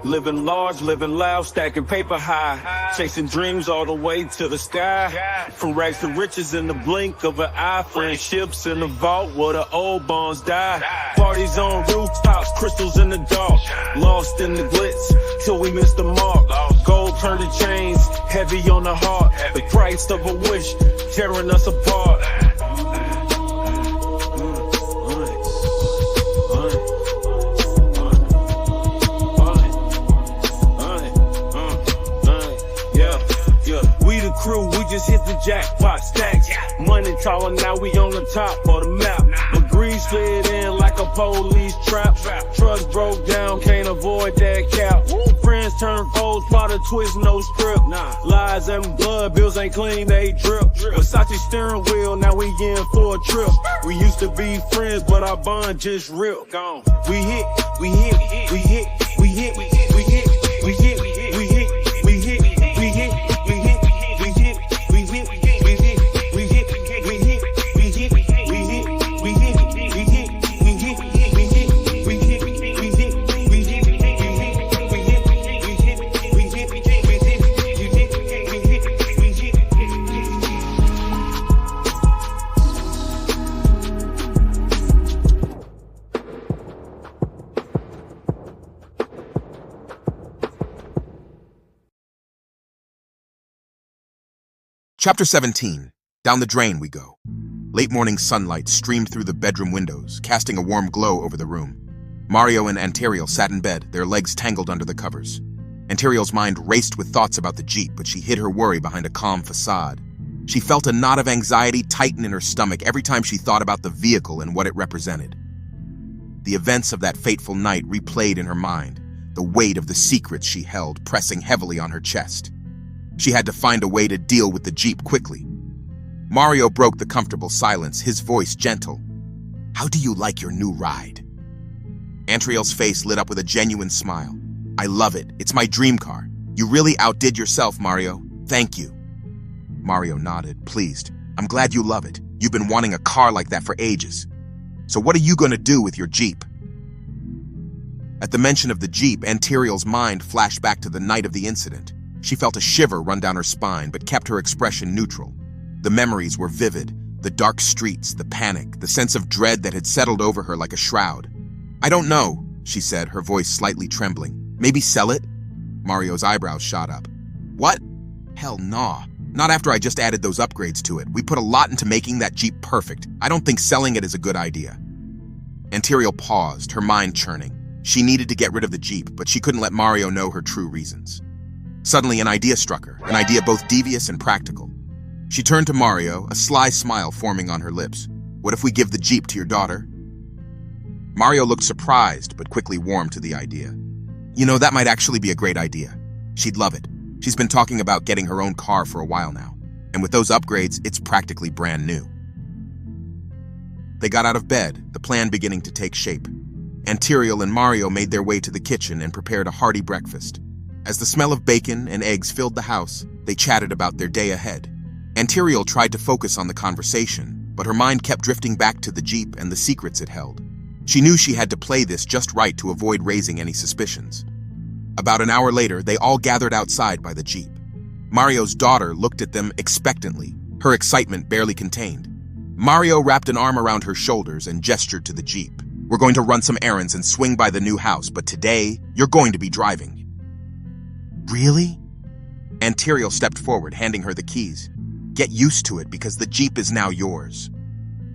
Living large, living loud, stacking paper high, chasing dreams all the way to the sky. From rags to riches in the blink of an eye, friendships in the vault where the old bonds die. Parties on rooftops, crystals in the dark, lost in the glitz till we miss the mark. Gold turned to chains, heavy on the heart, the price of a wish tearing us apart. Crew, we just hit the jackpot, stacks, money tall, now we on the top of the map. But grease slid in like a police trap. Trucks broke down, can't avoid that cap. Friends turn foes, plot a twist, no script. Lies and blood, bills ain't clean, they drip. Versace steering wheel, now we in for a trip. We used to be friends, but our bond just ripped. Gone. We hit, we hit, we hit, we hit, we hit, we hit, we hit, we hit, we hit, we hit, we hit. Chapter 17. Down the drain we go. Late morning sunlight streamed through the bedroom windows, casting a warm glow over the room. Mario and Antariel sat in bed, their legs tangled under the covers. Antariel's mind raced with thoughts about the Jeep, but she hid her worry behind a calm facade. She felt a knot of anxiety tighten in her stomach every time she thought about the vehicle and what it represented. The events of that fateful night replayed in her mind, the weight of the secrets she held pressing heavily on her chest. She had to find a way to deal with the Jeep quickly. Mario broke the comfortable silence, his voice gentle. "How do you like your new ride?" Antariel's face lit up with a genuine smile. "I love it. It's my dream car. You really outdid yourself, Mario. Thank you." Mario nodded, pleased. "I'm glad you love it. You've been wanting a car like that for ages. So what are you going to do with your Jeep?" At the mention of the Jeep, Antariel's mind flashed back to the night of the incident. She felt a shiver run down her spine, but kept her expression neutral. The memories were vivid, the dark streets, the panic, the sense of dread that had settled over her like a shroud. "I don't know," she said, her voice slightly trembling. "Maybe sell it?" Mario's eyebrows shot up. "What? Hell nah. Not after I just added those upgrades to it. We put a lot into making that Jeep perfect. I don't think selling it is a good idea." Antariel paused, her mind churning. She needed to get rid of the Jeep, but she couldn't let Mario know her true reasons. Suddenly, an idea struck her, an idea both devious and practical. She turned to Mario, a sly smile forming on her lips. "What if we give the Jeep to your daughter?" Mario looked surprised, but quickly warmed to the idea. "You know, that might actually be a great idea. She'd love it. She's been talking about getting her own car for a while now. And with those upgrades, it's practically brand new." They got out of bed, the plan beginning to take shape. Antariel and Mario made their way to the kitchen and prepared a hearty breakfast. As the smell of bacon and eggs filled the house, they chatted about their day ahead. Antariel tried to focus on the conversation, but her mind kept drifting back to the Jeep and the secrets it held. She knew she had to play this just right to avoid raising any suspicions. About an hour later, they all gathered outside by the Jeep. Mario's daughter looked at them expectantly, her excitement barely contained. Mario wrapped an arm around her shoulders and gestured to the Jeep. "We're going to run some errands and swing by the new house, but today, you're going to be driving." "Really?" Antariel stepped forward, handing her the keys. "Get used to it because the Jeep is now yours."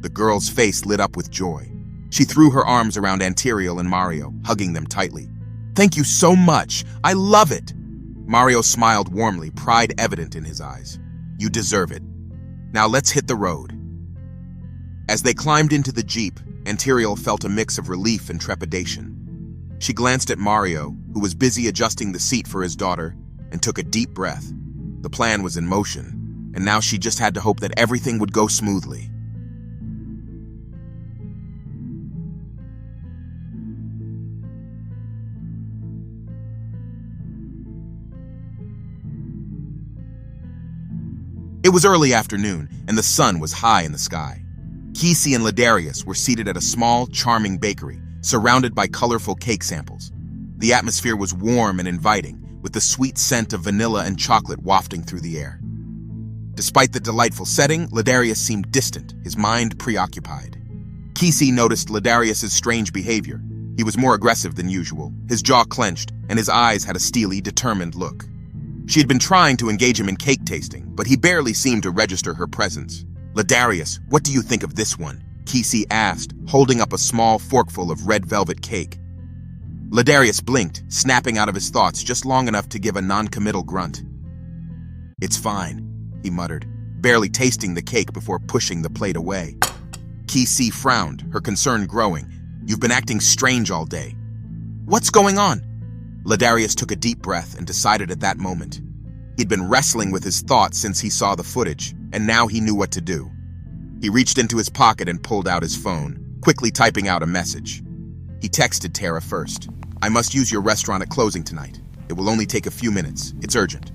The girl's face lit up with joy. She threw her arms around Antariel and Mario, hugging them tightly. "Thank you so much. I love it." Mario smiled warmly, pride evident in his eyes. "You deserve it. Now let's hit the road." As they climbed into the Jeep, Antariel felt a mix of relief and trepidation. She glanced at Mario, who was busy adjusting the seat for his daughter, and took a deep breath. The plan was in motion, and now she just had to hope that everything would go smoothly. It was early afternoon, and the sun was high in the sky. Kesey and Ladarius were seated at a small, charming bakery, surrounded by colorful cake samples. The atmosphere was warm and inviting, with the sweet scent of vanilla and chocolate wafting through the air. Despite the delightful setting, Ladarius seemed distant, his mind preoccupied. Kesey noticed Ladarius's strange behavior. He was more aggressive than usual, his jaw clenched, and his eyes had a steely, determined look. She had been trying to engage him in cake tasting, but he barely seemed to register her presence. "Ladarius, what do you think of this one?" Kesey asked, holding up a small forkful of red velvet cake. Ladarius blinked, snapping out of his thoughts just long enough to give a non-committal grunt. "It's fine," he muttered, barely tasting the cake before pushing the plate away. Kesey frowned, her concern growing. "You've been acting strange all day." "What's going on?" Ladarius took a deep breath and decided at that moment. He'd been wrestling with his thoughts since he saw the footage, and now he knew what to do. He reached into his pocket and pulled out his phone, quickly typing out a message. He texted Tara first. "I must use your restaurant at closing tonight. It will only take a few minutes. It's urgent."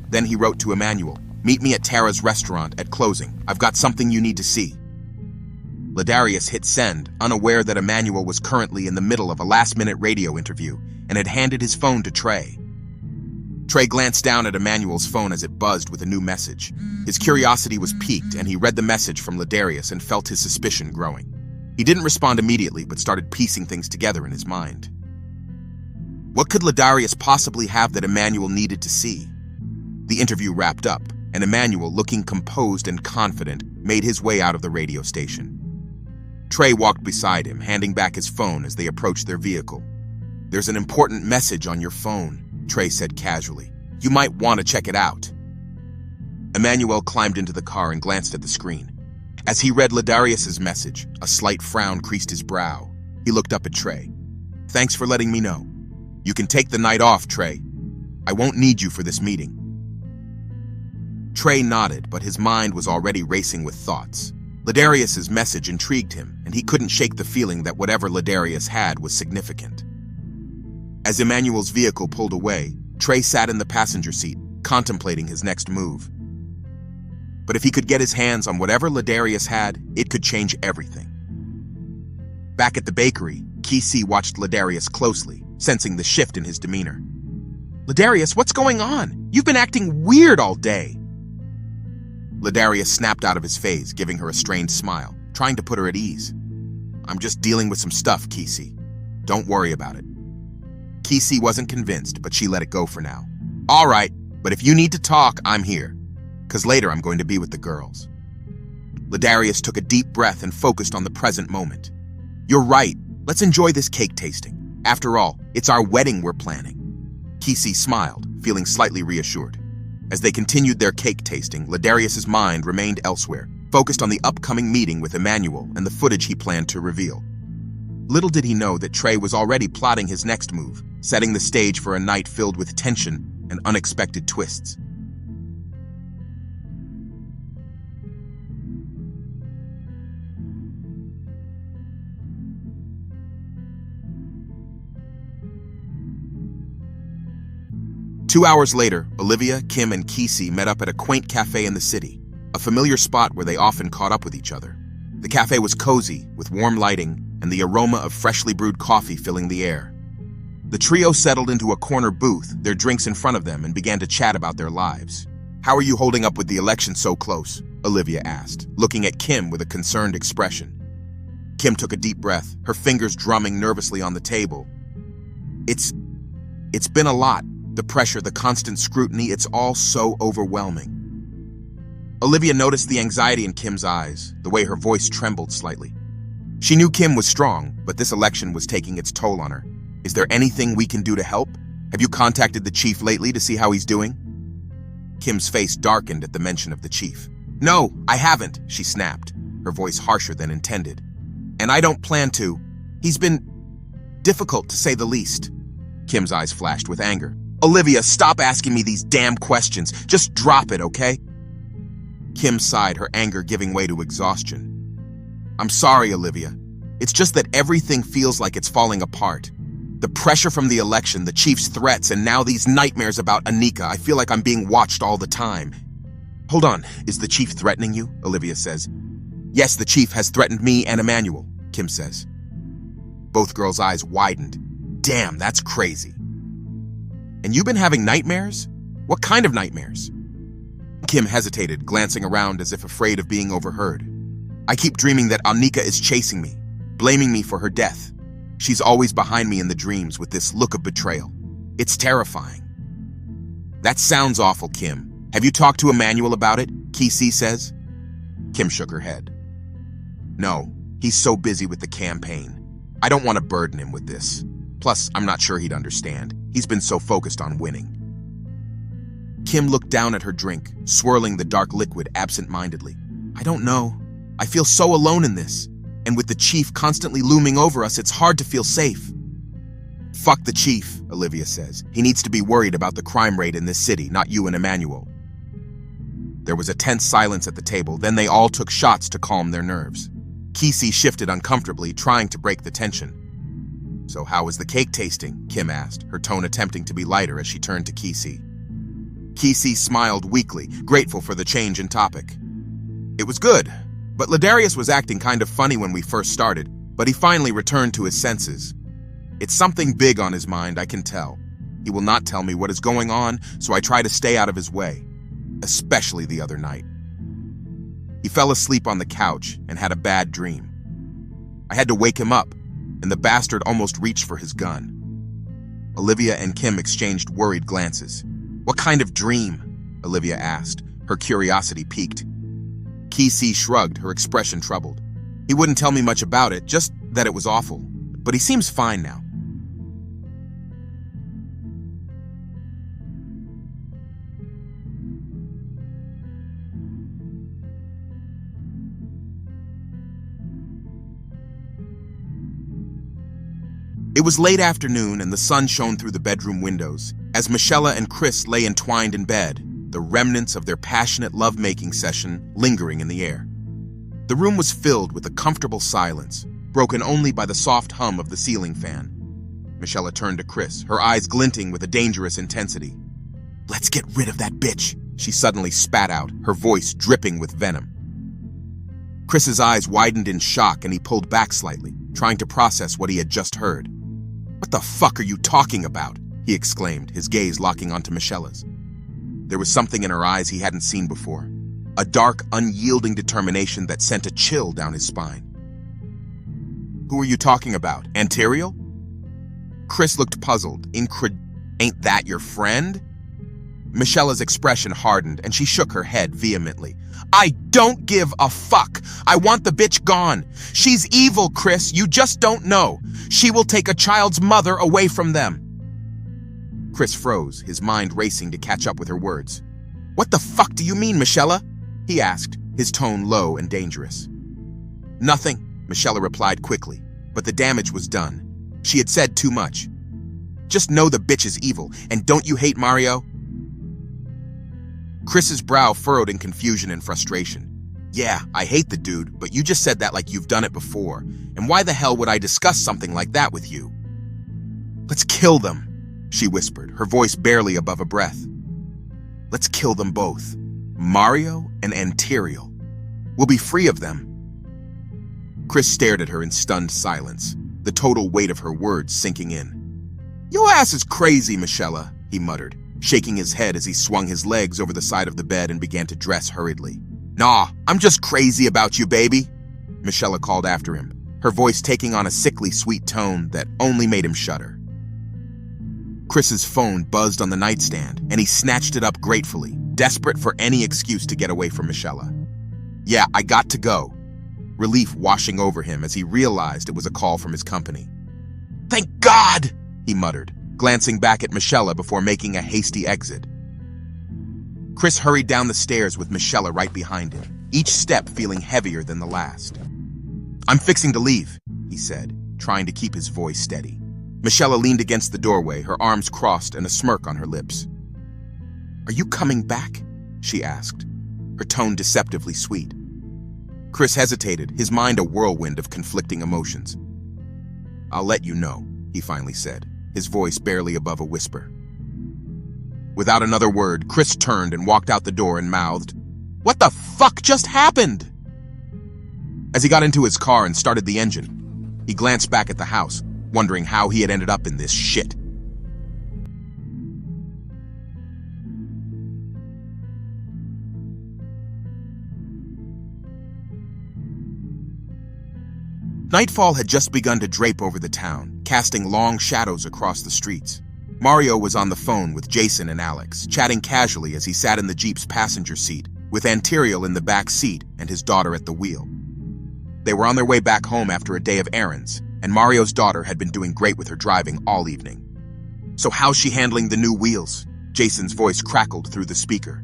Then he wrote to Emmanuel, "Meet me at Tara's restaurant at closing. I've got something you need to see." Ladarius hit send, unaware that Emmanuel was currently in the middle of a last-minute radio interview and had handed his phone to Trey. Trey glanced down at Emmanuel's phone as it buzzed with a new message. His curiosity was piqued, and he read the message from Ladarius and felt his suspicion growing. He didn't respond immediately, but started piecing things together in his mind. What could Ladarius possibly have that Emmanuel needed to see? The interview wrapped up, and Emmanuel, looking composed and confident, made his way out of the radio station. Trey walked beside him, handing back his phone as they approached their vehicle. "There's an important message on your phone," Trey said casually. "You might want to check it out." Emmanuel climbed into the car and glanced at the screen. As he read Ladarius's message, a slight frown creased his brow. He looked up at Trey. "Thanks for letting me know. You can take the night off, Trey. I won't need you for this meeting." Trey nodded, but his mind was already racing with thoughts. Ladarius's message intrigued him, and he couldn't shake the feeling that whatever Ladarius had was significant. As Emmanuel's vehicle pulled away, Trey sat in the passenger seat, contemplating his next move. But if he could get his hands on whatever Ladarius had, it could change everything. Back at the bakery, Kesey watched Ladarius closely, sensing the shift in his demeanor. "Ladarius, what's going on? You've been acting weird all day." Ladarius snapped out of his phase, giving her a strained smile, trying to put her at ease. "I'm just dealing with some stuff, Kesey. Don't worry about it." Kesey wasn't convinced, but she let it go for now. "All right, but if you need to talk, I'm here. 'Cause later I'm going to be with the girls." Ladarius took a deep breath and focused on the present moment. "You're right. Let's enjoy this cake tasting. After all, it's our wedding we're planning." Kesey smiled, feeling slightly reassured. As they continued their cake tasting, Ladarius's mind remained elsewhere, focused on the upcoming meeting with Emmanuel and the footage he planned to reveal. Little did he know that Trey was already plotting his next move, setting the stage for a night filled with tension and unexpected twists. Two hours later, Olivia, Kim, and Kesey met up at a quaint cafe in the city, a familiar spot where they often caught up with each other. The cafe was cozy, with warm lighting and the aroma of freshly brewed coffee filling the air. The trio settled into a corner booth, their drinks in front of them, and began to chat about their lives. "How are you holding up with the election so close?" Olivia asked, looking at Kim with a concerned expression. Kim took a deep breath, her fingers drumming nervously on the table. It's been a lot. The pressure, the constant scrutiny, it's all so overwhelming." Olivia noticed the anxiety in Kim's eyes, the way her voice trembled slightly. She knew Kim was strong, but this election was taking its toll on her. "Is there anything we can do to help? Have you contacted the chief lately to see how he's doing?" Kim's face darkened at the mention of the chief. "No, I haven't," she snapped, her voice harsher than intended. "And I don't plan to. He's been difficult, to say the least." Kim's eyes flashed with anger. "Olivia, stop asking me these damn questions. Just drop it, okay?" Kim sighed, her anger giving way to exhaustion. "I'm sorry, Olivia. It's just that everything feels like it's falling apart. The pressure from the election, the chief's threats, and now these nightmares about Anika. I feel like I'm being watched all the time." "Hold on, is the chief threatening you?" Olivia says. "Yes, the chief has threatened me and Emmanuel," Kim says. Both girls' eyes widened. Damn, that's crazy. And you've been having nightmares? What kind of nightmares? Kim hesitated, glancing around as if afraid of being overheard. I keep dreaming that Anika is chasing me, blaming me for her death. She's always behind me in the dreams with this look of betrayal. It's terrifying. That sounds awful, Kim. Have you talked to Emmanuel about it? Kesey says. Kim shook her head. No, he's so busy with the campaign. I don't want to burden him with this. Plus, I'm not sure he'd understand. He's been so focused on winning. Kim looked down at her drink, swirling the dark liquid absent-mindedly. I don't know. I feel so alone in this. And with the chief constantly looming over us, it's hard to feel safe. Fuck the chief, Olivia says. He needs to be worried about the crime rate in this city, not you and Emmanuel. There was a tense silence at the table, then they all took shots to calm their nerves. Kesey shifted uncomfortably, trying to break the tension. So how was the cake tasting? Kim asked, her tone attempting to be lighter as she turned to Kesey. Kesey smiled weakly, grateful for the change in topic. It was good, but Ladarius was acting kind of funny when we first started, but he finally returned to his senses. It's something big on his mind, I can tell. He will not tell me what is going on, so I try to stay out of his way, especially the other night. He fell asleep on the couch and had a bad dream. I had to wake him up, and the bastard almost reached for his gun. Olivia and Kim exchanged worried glances. What kind of dream? Olivia asked, her curiosity piqued. Kesey shrugged, her expression troubled. He wouldn't tell me much about it, just that it was awful. But he seems fine now. It was late afternoon and the sun shone through the bedroom windows as Michelle and Chris lay entwined in bed, the remnants of their passionate lovemaking session lingering in the air. The room was filled with a comfortable silence, broken only by the soft hum of the ceiling fan. Michelle turned to Chris, her eyes glinting with a dangerous intensity. Let's get rid of that bitch, she suddenly spat out, her voice dripping with venom. Chris's eyes widened in shock and he pulled back slightly, trying to process what he had just heard. What the fuck are you talking about? He exclaimed, his gaze locking onto Michelle's. There was something in her eyes he hadn't seen before, a dark, unyielding determination that sent a chill down his spine. Who are you talking about? Antirial? Chris looked puzzled. Ain't that your friend? Michelle's expression hardened and she shook her head vehemently. I don't give a fuck. I want the bitch gone. She's evil, Chris. You just don't know. She will take a child's mother away from them. Chris froze, his mind racing to catch up with her words. What the fuck do you mean, Michelle? He asked, his tone low and dangerous. Nothing, Michelle replied quickly, but the damage was done. She had said too much. Just know the bitch is evil, and don't you hate Mario? Chris's brow furrowed in confusion and frustration. Yeah, I hate the dude, but you just said that like you've done it before. And why the hell would I discuss something like that with you? Let's kill them, she whispered, her voice barely above a breath. Let's kill them both, Mario and Antirial. We'll be free of them. Chris stared at her in stunned silence, the total weight of her words sinking in. Your ass is crazy, Michelle, he muttered, shaking his head as he swung his legs over the side of the bed and began to dress hurriedly. Nah, I'm just crazy about you, baby, Michelle called after him, her voice taking on a sickly sweet tone that only made him shudder. Chris's phone buzzed on the nightstand, and he snatched it up gratefully, desperate for any excuse to get away from Michelle. Yeah, I got to go. Relief washing over him as he realized it was a call from his company. Thank God, he muttered, glancing back at Michelle before making a hasty exit. Chris hurried down the stairs with Michelle right behind him, each step feeling heavier than the last. I'm fixing to leave, he said, trying to keep his voice steady. Michelle leaned against the doorway, her arms crossed and a smirk on her lips. Are you coming back? She asked, her tone deceptively sweet. Chris hesitated, his mind a whirlwind of conflicting emotions. I'll let you know, he finally said, his voice barely above a whisper. Without another word, Chris turned and walked out the door and mouthed, What the fuck just happened? As he got into his car and started the engine, he glanced back at the house, wondering how he had ended up in this shit. Nightfall had just begun to drape over the town, casting long shadows across the streets. Mario was on the phone with Jason and Alex, chatting casually as he sat in the Jeep's passenger seat, with Antiriel in the back seat and his daughter at the wheel. They were on their way back home after a day of errands, and Mario's daughter had been doing great with her driving all evening. "So how's she handling the new wheels?" Jason's voice crackled through the speaker.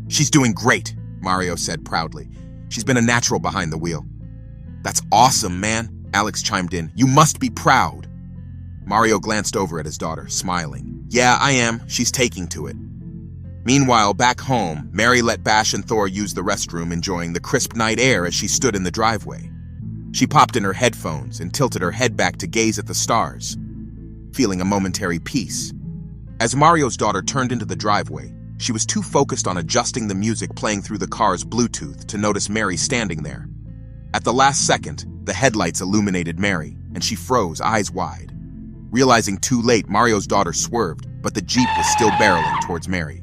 "She's doing great," Mario said proudly. "She's been a natural behind the wheel." "That's awesome, man," Alex chimed in. "You must be proud." Mario glanced over at his daughter, smiling. "Yeah, I am. She's taking to it." Meanwhile, back home, Mary let Bash and Thor use the restroom, enjoying the crisp night air as she stood in the driveway. She popped in her headphones and tilted her head back to gaze at the stars, feeling a momentary peace. As Mario's daughter turned into the driveway, she was too focused on adjusting the music playing through the car's Bluetooth to notice Mary standing there. At the last second, the headlights illuminated Mary, and she froze, eyes wide. Realizing too late, Mario's daughter swerved, but the Jeep was still barreling towards Mary.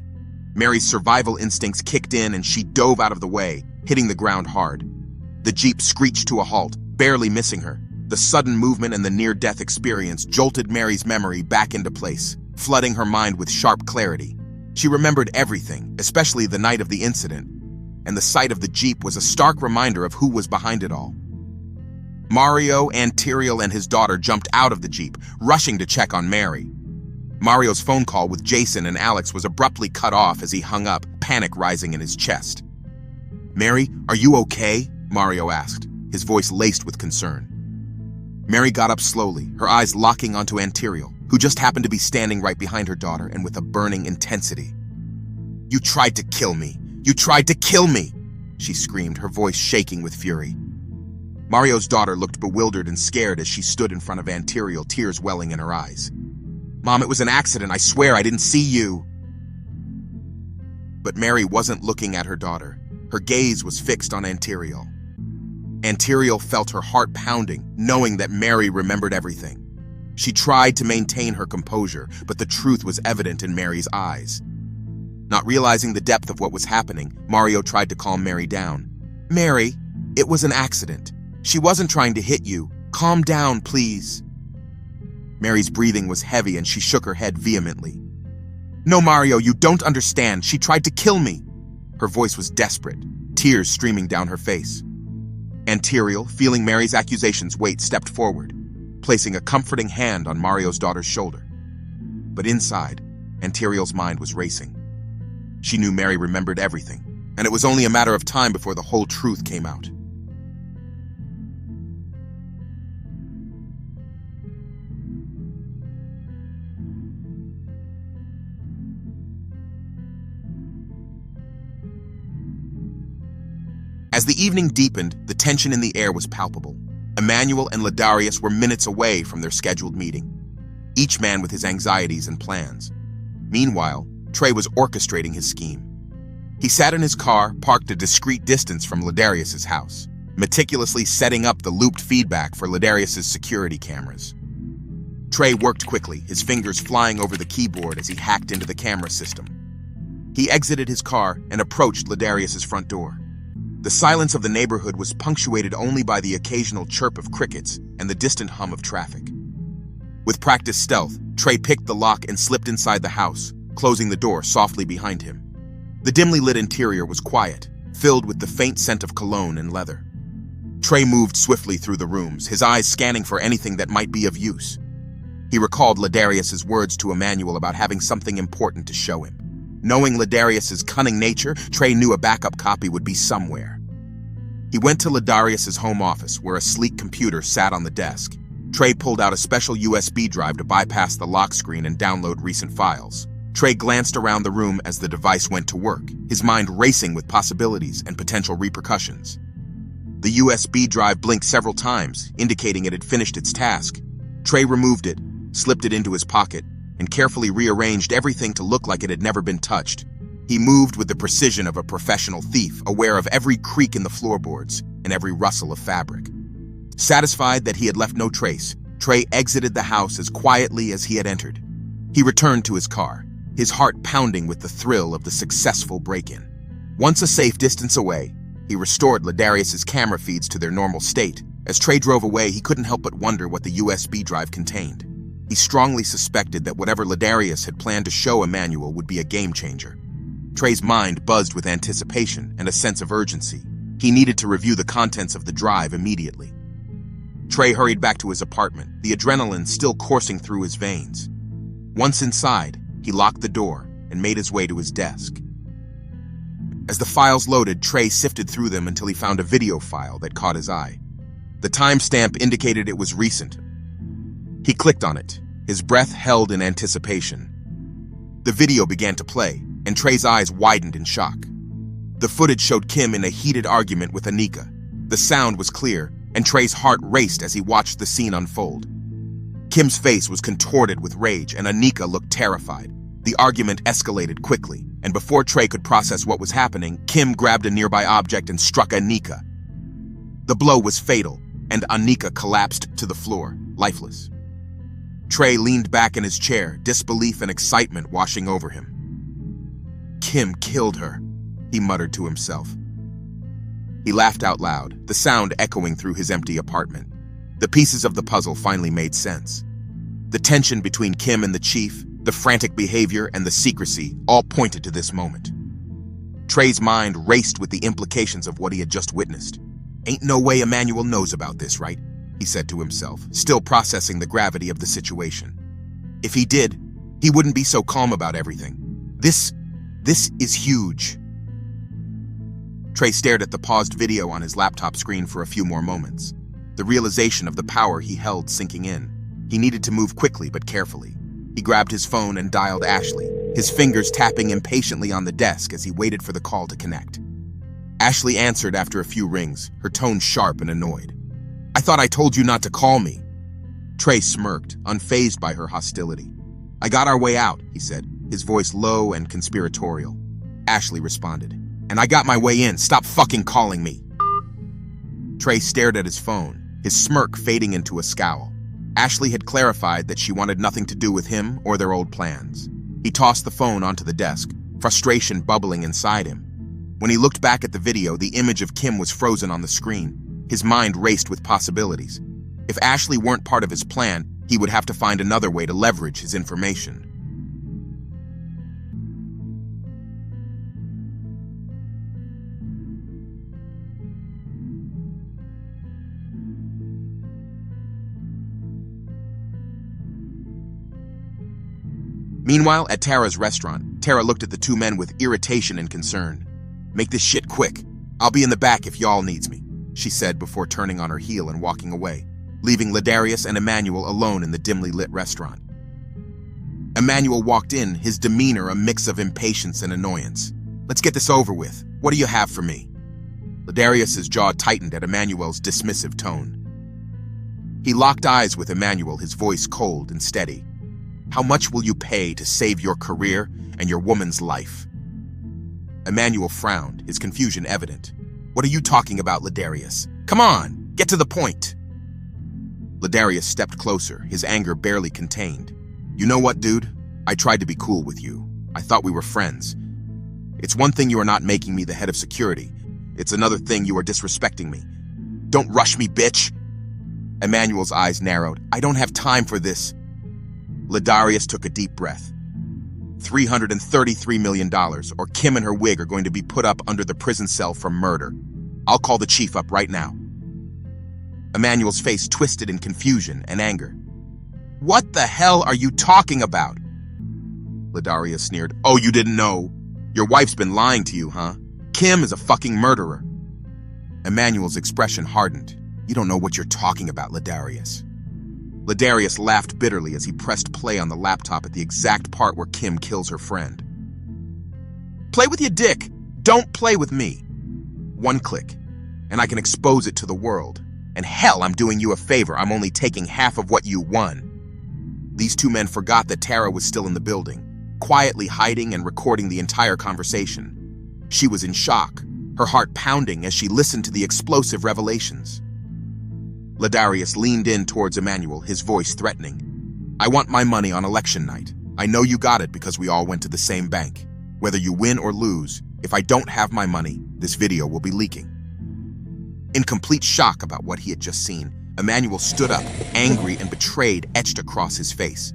Mary's survival instincts kicked in and she dove out of the way, hitting the ground hard. The Jeep screeched to a halt, barely missing her. The sudden movement and the near-death experience jolted Mary's memory back into place, flooding her mind with sharp clarity. She remembered everything, especially the night of the incident, and the sight of the Jeep was a stark reminder of who was behind it all. Mario, Antiriel, and his daughter jumped out of the Jeep, rushing to check on Mary. Mario's phone call with Jason and Alex was abruptly cut off as he hung up, panic rising in his chest. "Mary, are you okay?" Mario asked, his voice laced with concern. Mary got up slowly, her eyes locking onto Antiriel, who just happened to be standing right behind her daughter and with a burning intensity. "You tried to kill me! You tried to kill me!" she screamed, her voice shaking with fury. Mario's daughter looked bewildered and scared as she stood in front of Antiriel, tears welling in her eyes. "Mom, it was an accident. I swear I didn't see you." But Mary wasn't looking at her daughter. Her gaze was fixed on Antiriel. Antiriel felt her heart pounding, knowing that Mary remembered everything. She tried to maintain her composure, but the truth was evident in Mary's eyes. Not realizing the depth of what was happening, Mario tried to calm Mary down. "Mary, it was an accident. She wasn't trying to hit you. Calm down, please." Mary's breathing was heavy and she shook her head vehemently. "No, Mario, you don't understand. She tried to kill me." Her voice was desperate, tears streaming down her face. Antiriel, feeling Mary's accusations' weight, stepped forward, placing a comforting hand on Mario's daughter's shoulder. But inside, Antiriel's mind was racing. She knew Mary remembered everything, and it was only a matter of time before the whole truth came out. As the evening deepened, the tension in the air was palpable. Emmanuel and Ladarius were minutes away from their scheduled meeting, each man with his anxieties and plans. Meanwhile, Trey was orchestrating his scheme. He sat in his car, parked a discreet distance from Ladarius's house, meticulously setting up the looped feedback for Ladarius's security cameras. Trey worked quickly, his fingers flying over the keyboard as he hacked into the camera system. He exited his car and approached Ladarius's front door. The silence of the neighborhood was punctuated only by the occasional chirp of crickets and the distant hum of traffic. With practiced stealth, Trey picked the lock and slipped inside the house, closing the door softly behind him. The dimly lit interior was quiet, filled with the faint scent of cologne and leather. Trey moved swiftly through the rooms, his eyes scanning for anything that might be of use. He recalled Ladarius's words to Emmanuel about having something important to show him. Knowing Ladarius's cunning nature, Trey knew a backup copy would be somewhere. He went to Ladarius's home office, where a sleek computer sat on the desk. Trey pulled out a special USB drive to bypass the lock screen and download recent files. Trey glanced around the room as the device went to work, his mind racing with possibilities and potential repercussions. The USB drive blinked several times, indicating it had finished its task. Trey removed it, slipped it into his pocket, and carefully rearranged everything to look like it had never been touched. He moved with the precision of a professional thief, aware of every creak in the floorboards and every rustle of fabric. Satisfied that he had left no trace, Trey exited the house as quietly as he had entered. He returned to his car, his heart pounding with the thrill of the successful break-in. Once a safe distance away, he restored Ladarius's camera feeds to their normal state. As Trey drove away, he couldn't help but wonder what the USB drive contained. He strongly suspected that whatever Ladarius had planned to show Emmanuel would be a game-changer. Trey's mind buzzed with anticipation and a sense of urgency. He needed to review the contents of the drive immediately. Trey hurried back to his apartment, the adrenaline still coursing through his veins. Once inside, he locked the door and made his way to his desk. As the files loaded, Trey sifted through them until he found a video file that caught his eye. The timestamp indicated it was recent. He clicked on it, his breath held in anticipation. The video began to play, and Trey's eyes widened in shock. The footage showed Kim in a heated argument with Anika. The sound was clear, and Trey's heart raced as he watched the scene unfold. Kim's face was contorted with rage, and Anika looked terrified. The argument escalated quickly, and before Trey could process what was happening, Kim grabbed a nearby object and struck Anika. The blow was fatal, and Anika collapsed to the floor, lifeless. Trey leaned back in his chair, disbelief and excitement washing over him. Kim killed her, he muttered to himself. He laughed out loud, the sound echoing through his empty apartment. The pieces of the puzzle finally made sense. The tension between Kim and the chief, the frantic behavior, and the secrecy all pointed to this moment. Trey's mind raced with the implications of what he had just witnessed. Ain't no way Emmanuel knows about this, right? He said to himself, still processing the gravity of the situation. If he did, he wouldn't be so calm about everything. This is huge. Trey stared at the paused video on his laptop screen for a few more moments, the realization of the power he held sinking in. He needed to move quickly but carefully. He grabbed his phone and dialed Ashley, his fingers tapping impatiently on the desk as he waited for the call to connect. Ashley answered after a few rings, her tone sharp and annoyed. I thought I told you not to call me. Trey smirked, unfazed by her hostility. I got our way out, he said, his voice low and conspiratorial. Ashley responded, and I got my way in. Stop fucking calling me. Trey stared at his phone, his smirk fading into a scowl. Ashley had clarified that she wanted nothing to do with him or their old plans. He tossed the phone onto the desk, frustration bubbling inside him. When he looked back at the video, the image of Kim was frozen on the screen. His mind raced with possibilities. If Ashley weren't part of his plan, he would have to find another way to leverage his information. Meanwhile, at Tara's restaurant, Tara looked at the two men with irritation and concern. Make this shit quick. I'll be in the back if y'all needs me, she said before turning on her heel and walking away, leaving Ladarius and Emmanuel alone in the dimly lit restaurant. Emmanuel walked in, his demeanor a mix of impatience and annoyance. Let's get this over with. What do you have for me? Ladarius's jaw tightened at Emmanuel's dismissive tone. He locked eyes with Emmanuel, his voice cold and steady. How much will you pay to save your career and your woman's life? Emmanuel frowned, his confusion evident. What are you talking about, Ladarius? Come on, get to the point. Ladarius stepped closer, his anger barely contained. You know what, dude? I tried to be cool with you. I thought we were friends. It's one thing you are not making me the head of security. It's another thing you are disrespecting me. Don't rush me, bitch. Emmanuel's eyes narrowed. I don't have time for this. Ladarius took a deep breath. $333 million, or Kim and her wig are going to be put up under the prison cell for murder. I'll call the chief up right now. Emmanuel's face twisted in confusion and anger. What the hell are you talking about? Ladarius sneered. Oh, you didn't know? Your wife's been lying to you, huh? Kim is a fucking murderer. Emmanuel's expression hardened. You don't know what you're talking about, Ladarius. Ladarius laughed bitterly as he pressed play on the laptop at the exact part where Kim kills her friend. Play with your dick. Don't play with me. One click, and I can expose it to the world. And hell, I'm doing you a favor. I'm only taking half of what you won. These two men forgot that Tara was still in the building, quietly hiding and recording the entire conversation. She was in shock, her heart pounding as she listened to the explosive revelations. Ladarius leaned in towards Emmanuel, his voice threatening. I want my money on election night. I know you got it because we all went to the same bank. Whether you win or lose, if I don't have my money, this video will be leaking. In complete shock about what he had just seen, Emmanuel stood up, angry and betrayed etched across his face.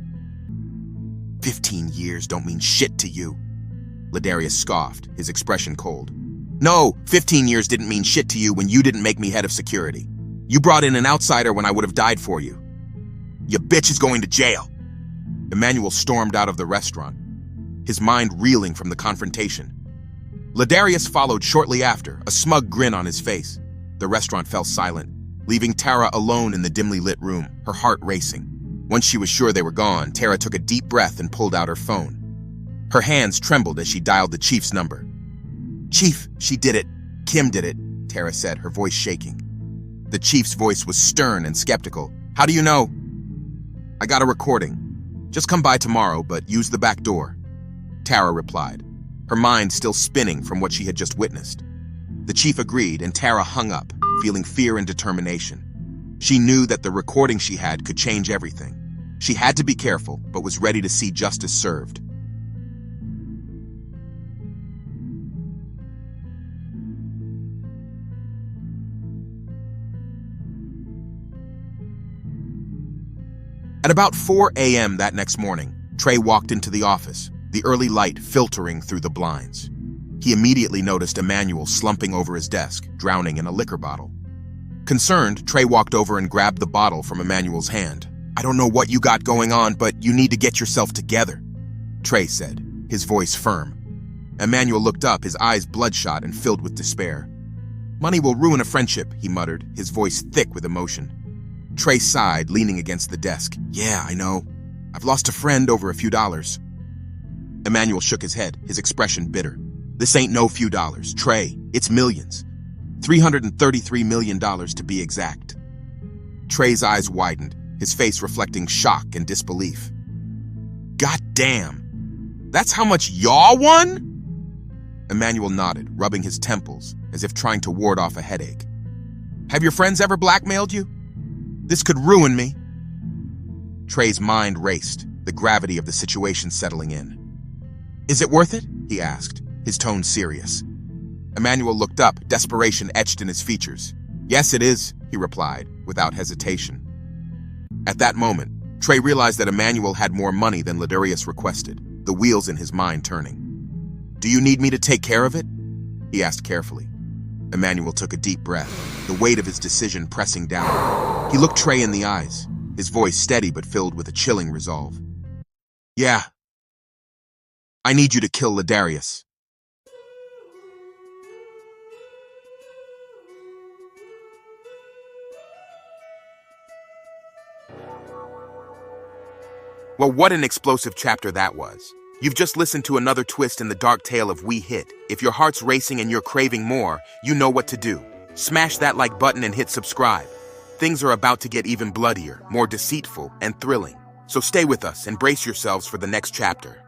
15 years don't mean shit to you. Ladarius scoffed, his expression cold. No, 15 years didn't mean shit to you when you didn't make me head of security. You brought in an outsider when I would have died for you. Your bitch is going to jail. Emmanuel stormed out of the restaurant, his mind reeling from the confrontation. Ladarius followed shortly after, a smug grin on his face. The restaurant fell silent, leaving Tara alone in the dimly lit room, her heart racing. Once she was sure they were gone, Tara took a deep breath and pulled out her phone. Her hands trembled as she dialed the chief's number. Chief, she did it. Kim did it, Tara said, her voice shaking. The chief's voice was stern and skeptical. How do you know? I got a recording. Just come by tomorrow, but use the back door. Tara replied, her mind still spinning from what she had just witnessed. The chief agreed, and Tara hung up, feeling fear and determination. She knew that the recording she had could change everything. She had to be careful, but was ready to see justice served. At about 4 a.m. that next morning, Trey walked into the office, the early light filtering through the blinds. He immediately noticed Emmanuel slumping over his desk, drowning in a liquor bottle. Concerned, Trey walked over and grabbed the bottle from Emmanuel's hand. I don't know what you got going on, but you need to get yourself together, Trey said, his voice firm. Emmanuel looked up, his eyes bloodshot and filled with despair. Money will ruin a friendship, he muttered, his voice thick with emotion. Trey sighed, leaning against the desk. Yeah, I know. I've lost a friend over a few dollars. Emmanuel shook his head, his expression bitter. This ain't no few dollars, Trey. It's millions. $333 million to be exact. Trey's eyes widened, his face reflecting shock and disbelief. God damn. That's how much y'all won? Emmanuel nodded, rubbing his temples, as if trying to ward off a headache. Have your friends ever blackmailed you? This could ruin me. Trey's mind raced, the gravity of the situation settling in. Is it worth it? He asked, his tone serious. Emmanuel looked up, desperation etched in his features. Yes, it is, he replied, without hesitation. At that moment, Trey realized that Emmanuel had more money than Ladarius requested, the wheels in his mind turning. Do you need me to take care of it? He asked carefully. Emmanuel took a deep breath, the weight of his decision pressing down. He looked Trey in the eyes, his voice steady but filled with a chilling resolve. Yeah. I need you to kill Ladarius. Well, what an explosive chapter that was. You've just listened to another twist in the dark tale of We Hit. If your heart's racing and you're craving more, you know what to do. Smash that like button and hit subscribe. Things are about to get even bloodier, more deceitful, and thrilling. So stay with us and brace yourselves for the next chapter.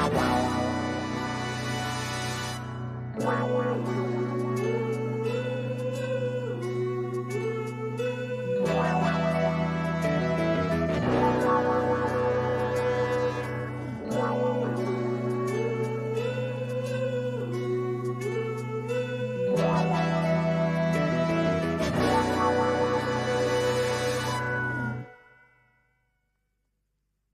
Wow.